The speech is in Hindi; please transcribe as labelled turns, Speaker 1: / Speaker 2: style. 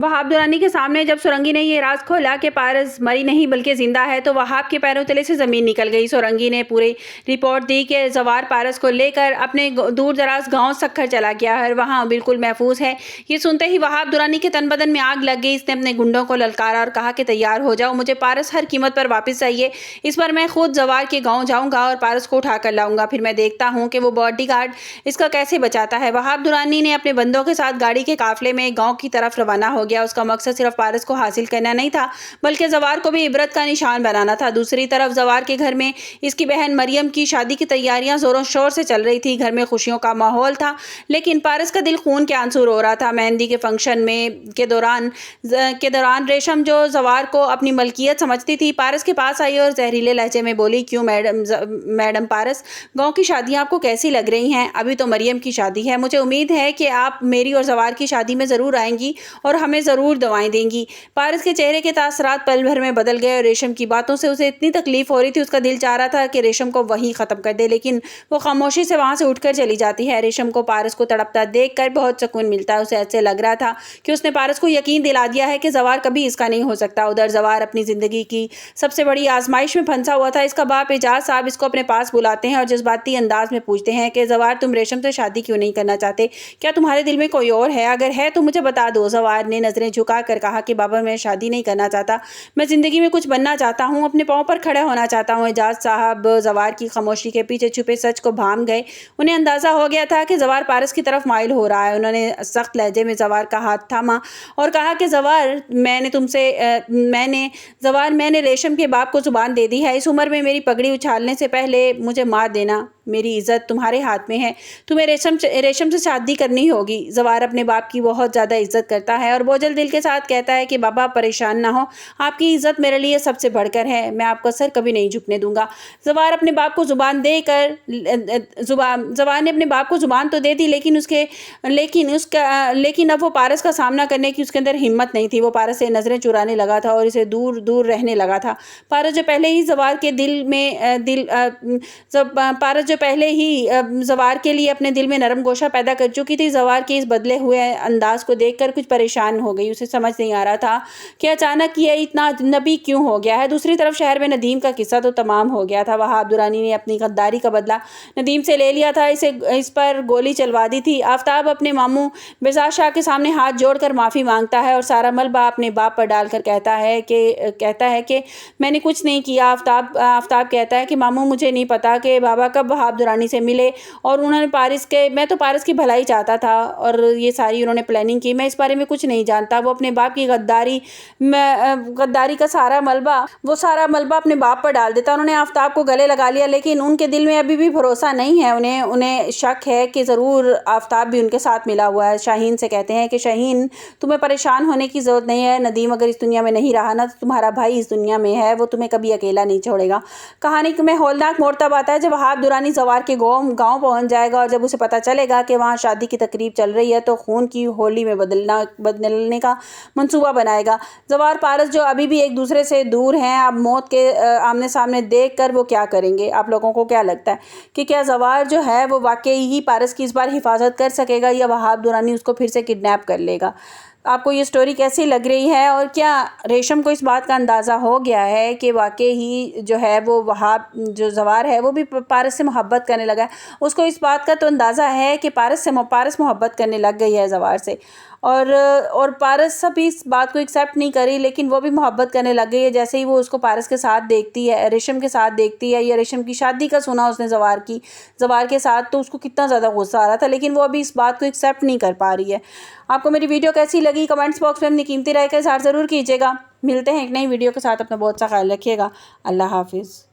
Speaker 1: वहाब दुरानी के सामने जब सुरंगी ने ये राज खोला कि पारस मरी नहीं बल्कि जिंदा है, तो वहाब के पैरों तले से ज़मीन निकल गई। सुरंगी ने पूरी रिपोर्ट दी कि जवार पारस को लेकर अपने दूर दराज गांव सखर चला गया है, वहां बिल्कुल महफूज है। ये सुनते ही वहाब दुरानी के तन बदन में आग लग गई। इसने अपने गुंडों को ललकारा और कहा कि तैयार हो जाओ, मुझे पारस हर कीमत पर वापस चाहिए। इस पर मैं खुद जवार के गाँव जाऊँगा और पारस को उठा कर लाऊंगा, फिर मैं देखता हूँ कि वो बॉडीगार्ड इसका कैसे बचाता है। वहाब दुरानी ने अपने बंदों के साथ गाड़ी के काफिले में गाँव की तरफ रवाना हो गया। उसका मकसद सिर्फ पारस को हासिल करना नहीं था, बल्कि जवार को भी इबरत का निशान बनाना था। दूसरी तरफ जवार के घर में इसकी बहन मरियम की शादी की तैयारियां जोरों शोर से चल रही थी। घर में खुशियों का माहौल था, लेकिन पारस का दिल खून के आंसू रो रहा था। मेहंदी के फंक्शन में के दौरान रेशम, जो जवार को अपनी मलकियत समझती थी, पारस के पास आई और जहरीले लहजे में बोली, क्यों मैडम पारस, गाँव की शादियाँ आपको कैसी लग रही हैं? अभी तो मरियम की शादी है, मुझे उम्मीद है कि आप मेरी और जवार की शादी में ज़रूर आएंगी और हमें ज़रूर दवाएं देंगी। पारस के चेहरे के तासरात पल भर में बदल गए और रेशम की बातों से उसे इतनी तकलीफ हो रही थी, उसका दिल चाह रहा था कि रेशम को वहीं ख़त्म कर दे, लेकिन वो खामोशी से वहाँ से उठकर चली जाती है। रेशम को पारस को तड़पता देखकर बहुत सुकून मिलता है। उसे ऐसे लग रहा था कि उसने पारस को यकीन दिला दिया है कि जवार कभी इसका नहीं हो सकता। उधर जवार अपनी ज़िंदगी की सबसे बड़ी आजमाइश में फंसा हुआ था। इसका बाप एजाज साहब इसको अपने पास बुलाते हैं और जज्बाती अंदाज में पूछते हैं कि जवार, तुम रेशम से शादी क्यों नहीं करना चाहते? क्या तुम्हारे दिल में कोई और है? अगर है तो मुझे बता दो। जवार ने नजरें झुका कर कहा कि बाबा, मैं शादी नहीं करना चाहता, मैं ज़िंदगी में कुछ बनना चाहता हूँ, अपने पाँव पर खड़ा होना चाहता हूँ। एजाज साहब जवार की खामोशी के पीछे छुपे सच को भांप गए। उन्हें अंदाज़ा हो गया था कि जवार पारस की तरफ माइल हो रहा है। उन्होंने सख्त लहजे में जवार का हाथ थामा और कहा कि जवार, मैंने रेशम के बाप को जुबान दे दी है। इस उम्र में मेरी पगड़ी उछालने से पहले मुझे मार देना। मेरी इज्जत तुम्हारे हाथ में है, तुम्हें रेशम से शादी करनी होगी। जवार अपने बाप की बहुत ज़्यादा इज्जत करता है और बोझल दिल के साथ कहता है कि बाबा, परेशान ना हो, आपकी इज्जत मेरे लिए सबसे बढ़कर है, मैं आपका सर कभी नहीं झुकने दूंगा। जवार अपने बाप को जुबान देकर जवार ने अपने बाप को जुबान तो दे दी, लेकिन अब वो पारस का सामना करने की उसके अंदर हिम्मत नहीं थी। वो पारस से नजरें चुराने लगा था और इसे दूर दूर रहने लगा था। पारस जो पहले ही जवार के लिए अपने दिल में नरम गोशा पैदा कर चुकी थी, जवार के इस बदले हुए अंदाज को देखकर कुछ परेशान हो गई। उसे समझ नहीं आ रहा था कि अचानक ये इतना अजनबी क्यों हो गया है। दूसरी तरफ शहर में नदीम का किस्सा तो तमाम हो गया था। वहाब दुरानी ने अपनी गद्दारी का बदला नदीम से ले लिया था, इस पर गोली चलवा दी थी। आफ्ताब अपने मामू बेजाज शाह के सामने हाथ जोड़कर माफ़ी मांगता है और सारा मलबा अपने बाप पर डालकर कहता है कि मैंने कुछ नहीं किया। आफ्ताब कहता है कि मामू, मुझे नहीं पता कि बाबा कब वहाब दुरानी से मिले और उन्होंने मैं तो पारस की भलाई चाहता था और ये सारी उन्होंने प्लानिंग की, मैं इस बारे में कुछ नहीं जानता। वो अपने बाप की गद्दारी का सारा मलबा अपने बाप पर डाल देता। उन्होंने आफ्ताब को गले लगा लिया, लेकिन उनके दिल में अभी भी भरोसा नहीं है। उन्हें शक है कि ज़रूर आफ्ताब भी उनके साथ मिला हुआ है। शाहीन से कहते हैं कि शाहीन, तुम्हें परेशान होने की ज़रूरत नहीं है। नदीम अगर इस दुनिया में नहीं रहा ना, तो तुम्हारा भाई इस दुनिया में है, वो तुम्हें कभी अकेला नहीं छोड़ेगा। कहानी में हौलनाक मोड़ तब आता है जब वहाब दुरानी जवार के गाँव पहुँच जाएगा और जब उसे पता चलेगा कि वहाँ शादी की तकरीब चल रही है, तो खून की होली में बदलने का मंसूबा बनाएगा। जवार पारस जो अभी भी एक दूसरे से दूर हैं, अब मौत के आमने सामने देखकर वो क्या करेंगे? आप लोगों को क्या लगता है कि क्या जवार जो है वो वाकई ही पारस की इस बार हिफाजत कर सकेगा या वहाब दुरानी उसको फिर से किडनैप कर लेगा? आपको ये स्टोरी कैसी लग रही है और क्या रेशम को इस बात का अंदाज़ा हो गया है कि वाकई ही जो है वो वहाब जो जवार है वो भी पारस से मोहब्बत करने लगा है? उसको इस बात का तो अंदाज़ा है कि पारस मोहब्बत करने लग गई है जवार से, और पारस अभी इस बात को एक्सेप्ट नहीं करी, लेकिन वो भी मोहब्बत करने लग गई है। जैसे ही वो उसको पारस के साथ देखती है, रेशम के साथ देखती है, या रेशम की शादी का सुना उसने जवार के साथ, तो उसको कितना ज़्यादा गुस्सा आ रहा था, लेकिन वो अभी इस बात को एक्सेप्ट नहीं कर पा रही है। आपको मेरी वीडियो कैसी लगी कमेंट्स बॉक्स में अपनी कीमती राय का इज़हार ज़रूर कीजिएगा। मिलते हैं एक नई वीडियो के साथ। अपना बहुत सा ख्याल रखिएगा। अल्लाह हाफिज़।